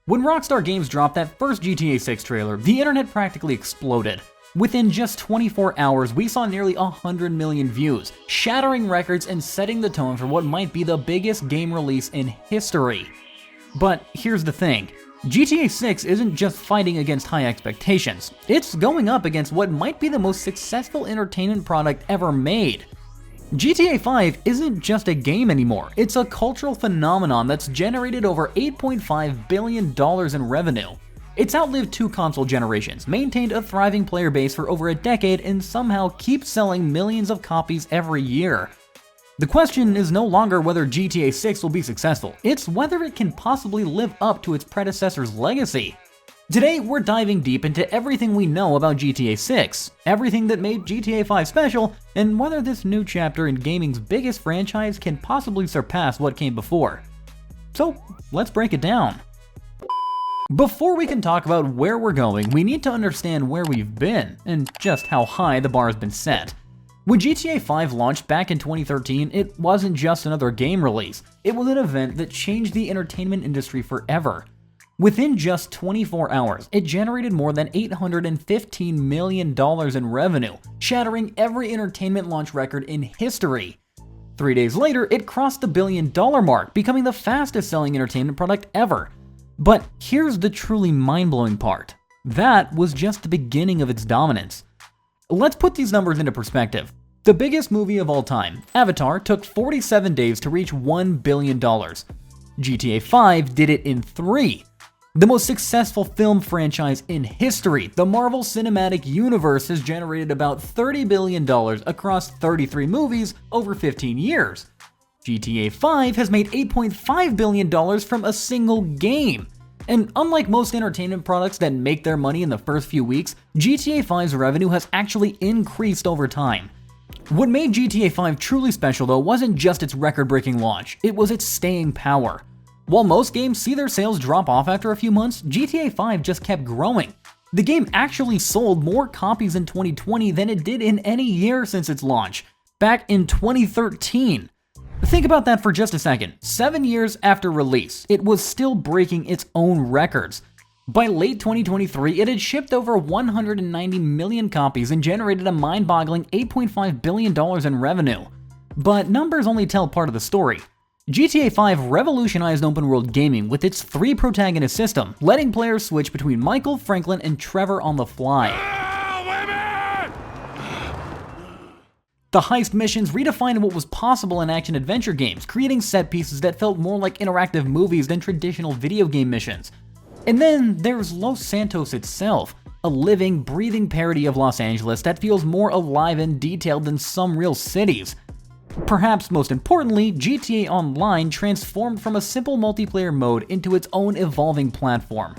When Rockstar Games dropped that first GTA 6 trailer, the internet practically exploded. Within just 24 hours, we saw nearly 100 million views, shattering records and setting the tone for what might be the biggest game release in history. But here's the thing, GTA 6 isn't just fighting against high expectations, it's going up against what might be the most successful entertainment product ever made. GTA 5 isn't just a game anymore, it's a cultural phenomenon that's generated over $8.5 billion in revenue. It's outlived 2 console generations, maintained a thriving player base for over a decade, and somehow keeps selling millions of copies every year. The question is no longer whether GTA 6 will be successful, it's whether it can possibly live up to its predecessor's legacy. Today, we're diving deep into everything we know about GTA 6, everything that made GTA 5 special, and whether this new chapter in gaming's biggest franchise can possibly surpass what came before. So, let's break it down. Before we can talk about where we're going, we need to understand where we've been, and just how high the bar has been set. When GTA 5 launched back in 2013, it wasn't just another game release, it was an event that changed the entertainment industry forever. Within just 24 hours, it generated more than $815 million in revenue, shattering every entertainment launch record in history. 3 days later, it crossed the $1 billion mark, becoming the fastest-selling entertainment product ever. But here's the truly mind-blowing part. That was just the beginning of its dominance. Let's put these numbers into perspective. The biggest movie of all time, Avatar, took 47 days to reach $1 billion. GTA 5 did it in 3. The most successful film franchise in history, the Marvel Cinematic Universe, has generated about $30 billion across 33 movies over 15 years. GTA 5 has made $8.5 billion from a single game. And unlike most entertainment products that make their money in the first few weeks, GTA 5's revenue has actually increased over time. What made GTA 5 truly special though wasn't just its record-breaking launch, it was its staying power. While most games see their sales drop off after a few months, GTA 5 just kept growing. The game actually sold more copies in 2020 than it did in any year since its launch, back in 2013. Think about that for just a second. 7 years after release, it was still breaking its own records. By late 2023, it had shipped over 190 million copies and generated a mind-boggling $8.5 billion in revenue. But numbers only tell part of the story. GTA 5 revolutionized open-world gaming with its 3 protagonist system, letting players switch between Michael, Franklin, and Trevor on the fly. The heist missions redefined what was possible in action-adventure games, creating set pieces that felt more like interactive movies than traditional video game missions. And then there's Los Santos itself, a living, breathing parody of Los Angeles that feels more alive and detailed than some real cities. Perhaps most importantly, GTA Online transformed from a simple multiplayer mode into its own evolving platform.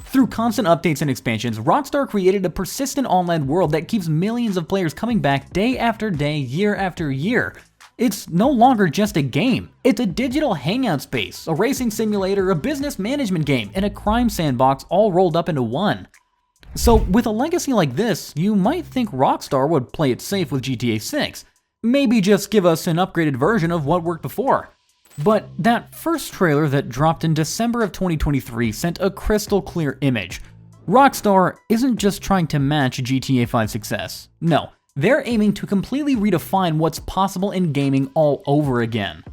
Through constant updates and expansions, Rockstar created a persistent online world that keeps millions of players coming back day after day, year after year. It's no longer just a game, it's a digital hangout space, a racing simulator, a business management game, and a crime sandbox all rolled up into one. So with a legacy like this, you might think Rockstar would play it safe with GTA 6. Maybe just give us an upgraded version of what worked before. But that first trailer that dropped in December of 2023 sent a crystal clear image. Rockstar isn't just trying to match GTA 5's success. No, they're aiming to completely redefine what's possible in gaming all over again.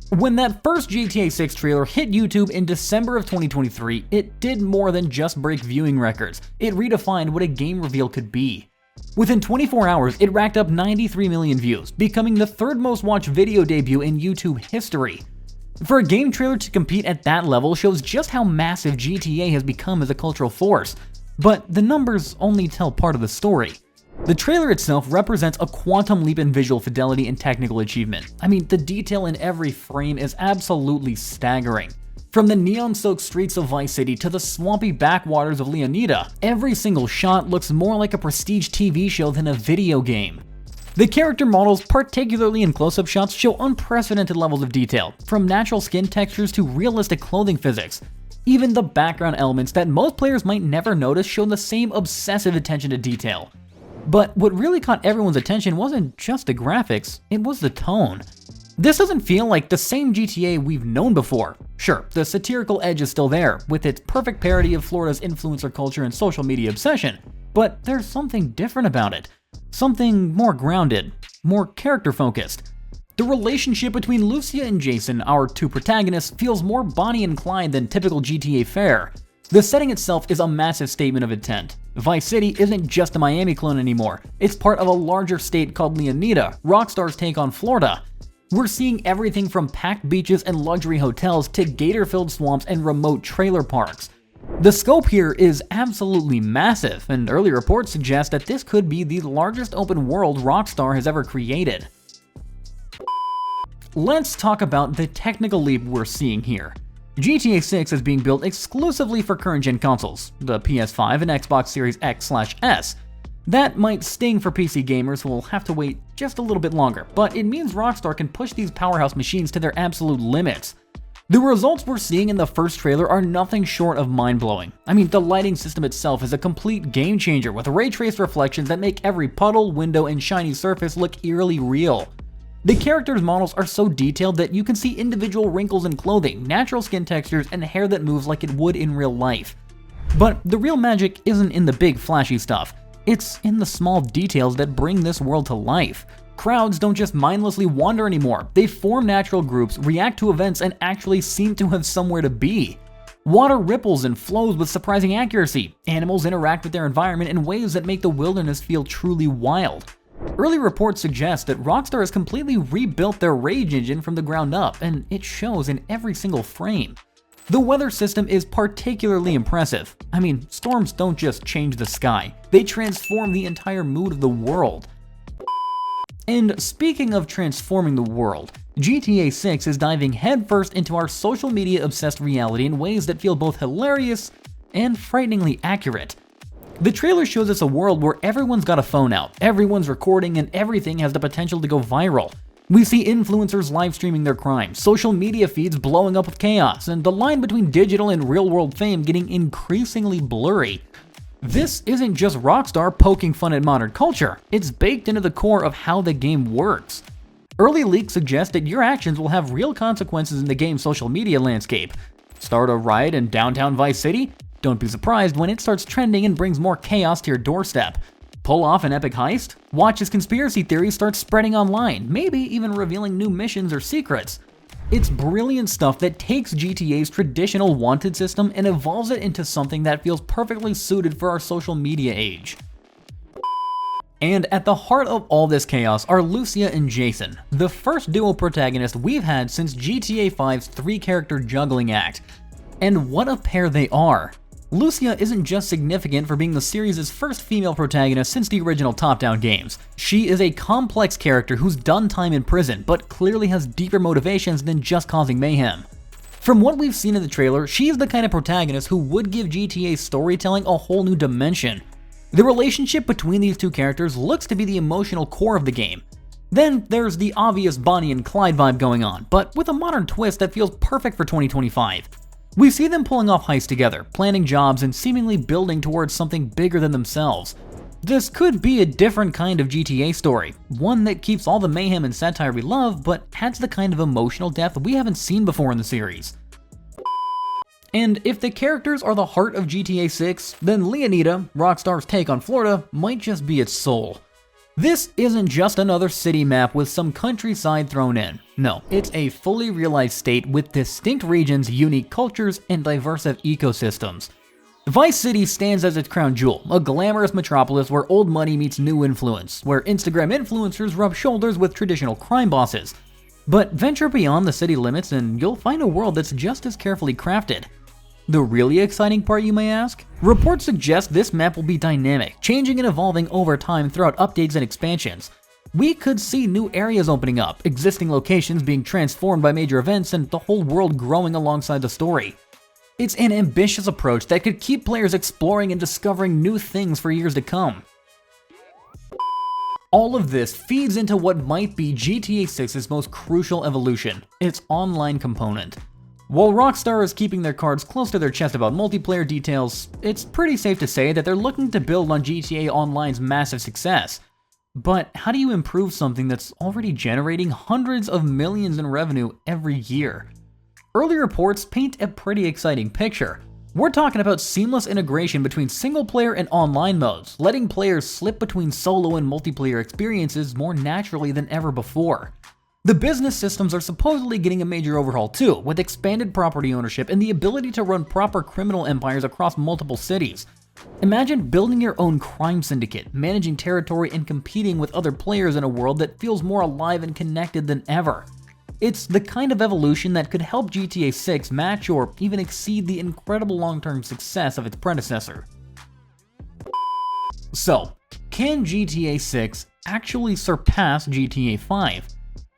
When that first GTA 6 trailer hit YouTube in December of 2023, it did more than just break viewing records. It redefined what a game reveal could be. Within 24 hours, it racked up 93 million views, becoming the 3rd most watched video debut in YouTube history. For a game trailer to compete at that level shows just how massive GTA has become as a cultural force, but the numbers only tell part of the story. The trailer itself represents a quantum leap in visual fidelity and technical achievement. I mean, the detail in every frame is absolutely staggering. From the neon-soaked streets of Vice City to the swampy backwaters of Leonida, every single shot looks more like a prestige TV show than a video game. The character models, particularly in close-up shots, show unprecedented levels of detail, from natural skin textures to realistic clothing physics. Even the background elements that most players might never notice show the same obsessive attention to detail. But what really caught everyone's attention wasn't just the graphics, it was the tone. This doesn't feel like the same GTA we've known before. Sure, the satirical edge is still there, with its perfect parody of Florida's influencer culture and social media obsession, but there's something different about it. Something more grounded, more character-focused. The relationship between Lucia and Jason, our two protagonists, feels more Bonnie and Clyde than typical GTA fare. The setting itself is a massive statement of intent. Vice City isn't just a Miami clone anymore, it's part of a larger state called Leonida, Rockstar's take on Florida. We're seeing everything from packed beaches and luxury hotels to gator-filled swamps and remote trailer parks. The scope here is absolutely massive, and early reports suggest that this could be the largest open world Rockstar has ever created. Let's talk about the technical leap we're seeing here. GTA 6 is being built exclusively for current-gen consoles, the PS5 and Xbox Series X/S. That might sting for PC gamers who will have to wait just a little bit longer, but it means Rockstar can push these powerhouse machines to their absolute limits. The results we're seeing in the first trailer are nothing short of mind-blowing. I mean, the lighting system itself is a complete game-changer with ray-traced reflections that make every puddle, window, and shiny surface look eerily real. The characters' models are so detailed that you can see individual wrinkles in clothing, natural skin textures, and hair that moves like it would in real life. But the real magic isn't in the big flashy stuff. It's in the small details that bring this world to life. Crowds don't just mindlessly wander anymore. They form natural groups, react to events, and actually seem to have somewhere to be. Water ripples and flows with surprising accuracy. Animals interact with their environment in ways that make the wilderness feel truly wild. Early reports suggest that Rockstar has completely rebuilt their Rage engine from the ground up, and it shows in every single frame. The weather system is particularly impressive. I mean, storms don't just change the sky, they transform the entire mood of the world. And speaking of transforming the world, GTA 6 is diving headfirst into our social media obsessed reality in ways that feel both hilarious and frighteningly accurate. The trailer shows us a world where everyone's got a phone out, everyone's recording, and everything has the potential to go viral. We see influencers live streaming their crimes, social media feeds blowing up with chaos, and the line between digital and real-world fame getting increasingly blurry. This isn't just Rockstar poking fun at modern culture, it's baked into the core of how the game works. Early leaks suggest that your actions will have real consequences in the game's social media landscape. Start a riot in downtown Vice City? Don't be surprised when it starts trending and brings more chaos to your doorstep. Pull off an epic heist? Watch as conspiracy theories start spreading online, maybe even revealing new missions or secrets. It's brilliant stuff that takes GTA's traditional wanted system and evolves it into something that feels perfectly suited for our social media age. And at the heart of all this chaos are Lucia and Jason, the first duo protagonist we've had since GTA 5's three-character juggling act. And what a pair they are! Lucia isn't just significant for being the series' first female protagonist since the original top-down games. She is a complex character who's done time in prison, but clearly has deeper motivations than just causing mayhem. From what we've seen in the trailer, she's the kind of protagonist who would give GTA's storytelling a whole new dimension. The relationship between these two characters looks to be the emotional core of the game. Then there's the obvious Bonnie and Clyde vibe going on, but with a modern twist that feels perfect for 2025. We see them pulling off heists together, planning jobs, and seemingly building towards something bigger than themselves. This could be a different kind of GTA story, one that keeps all the mayhem and satire we love, but adds the kind of emotional depth we haven't seen before in the series. And if the characters are the heart of GTA 6, then Leonida, Rockstar's take on Florida, might just be its soul. This isn't just another city map with some countryside thrown in. No, it's a fully realized state with distinct regions, unique cultures, and diverse ecosystems. Vice City stands as its crown jewel, a glamorous metropolis where old money meets new influence, where Instagram influencers rub shoulders with traditional crime bosses. But venture beyond the city limits and you'll find a world that's just as carefully crafted. The really exciting part, you may ask? Reports suggest this map will be dynamic, changing and evolving over time throughout updates and expansions. We could see new areas opening up, existing locations being transformed by major events, and the whole world growing alongside the story. It's an ambitious approach that could keep players exploring and discovering new things for years to come. All of this feeds into what might be GTA 6's most crucial evolution, its online component. While Rockstar is keeping their cards close to their chest about multiplayer details, it's pretty safe to say that they're looking to build on GTA Online's massive success. But how do you improve something that's already generating hundreds of millions in revenue every year? Early reports paint a pretty exciting picture. We're talking about seamless integration between single-player and online modes, letting players slip between solo and multiplayer experiences more naturally than ever before. The business systems are supposedly getting a major overhaul too, with expanded property ownership and the ability to run proper criminal empires across multiple cities. Imagine building your own crime syndicate, managing territory, and competing with other players in a world that feels more alive and connected than ever. It's the kind of evolution that could help GTA 6 match or even exceed the incredible long-term success of its predecessor. So, can GTA 6 actually surpass GTA 5?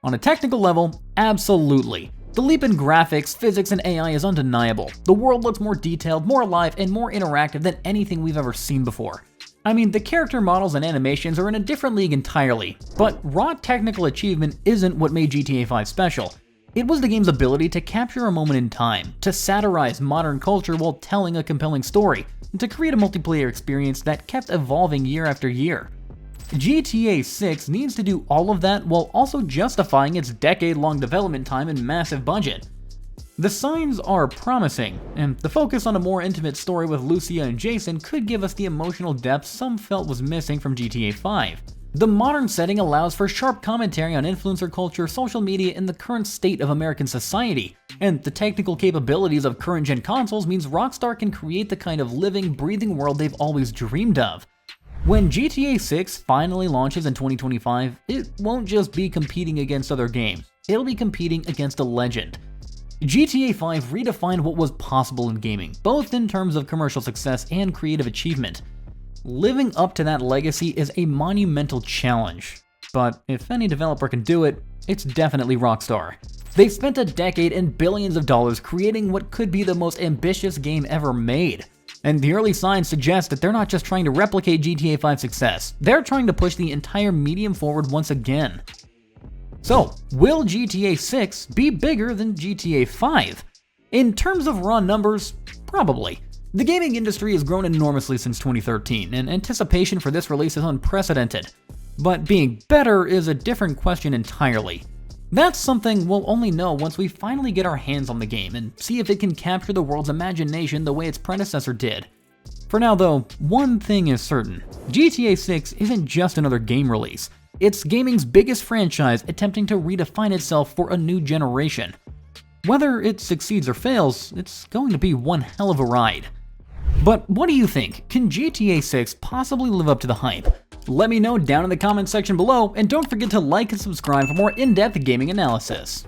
On a technical level, absolutely. The leap in graphics, physics, and AI is undeniable. The world looks more detailed, more alive, and more interactive than anything we've ever seen before. I mean, the character models and animations are in a different league entirely, but raw technical achievement isn't what made GTA 5 special. It was the game's ability to capture a moment in time, to satirize modern culture while telling a compelling story, and to create a multiplayer experience that kept evolving year after year. GTA 6 needs to do all of that while also justifying its decade-long development time and massive budget. The signs are promising, and the focus on a more intimate story with Lucia and Jason could give us the emotional depth some felt was missing from GTA 5. The modern setting allows for sharp commentary on influencer culture, social media, and the current state of American society, and the technical capabilities of current-gen consoles means Rockstar can create the kind of living, breathing world they've always dreamed of. When GTA 6 finally launches in 2025, it won't just be competing against other games, it'll be competing against a legend. GTA 5 redefined what was possible in gaming, both in terms of commercial success and creative achievement. Living up to that legacy is a monumental challenge, but if any developer can do it, it's definitely Rockstar. They've spent a decade and billions of dollars creating what could be the most ambitious game ever made. And the early signs suggest that they're not just trying to replicate GTA 5's success, they're trying to push the entire medium forward once again. So, will GTA 6 be bigger than GTA 5? In terms of raw numbers, probably. The gaming industry has grown enormously since 2013, and anticipation for this release is unprecedented. But being better is a different question entirely. That's something we'll only know once we finally get our hands on the game and see if it can capture the world's imagination the way its predecessor did. For now though, one thing is certain. GTA 6 isn't just another game release. It's gaming's biggest franchise attempting to redefine itself for a new generation. Whether it succeeds or fails, it's going to be one hell of a ride. But what do you think? Can GTA 6 possibly live up to the hype? Let me know down in the comment section below, and don't forget to like and subscribe for more in-depth gaming analysis.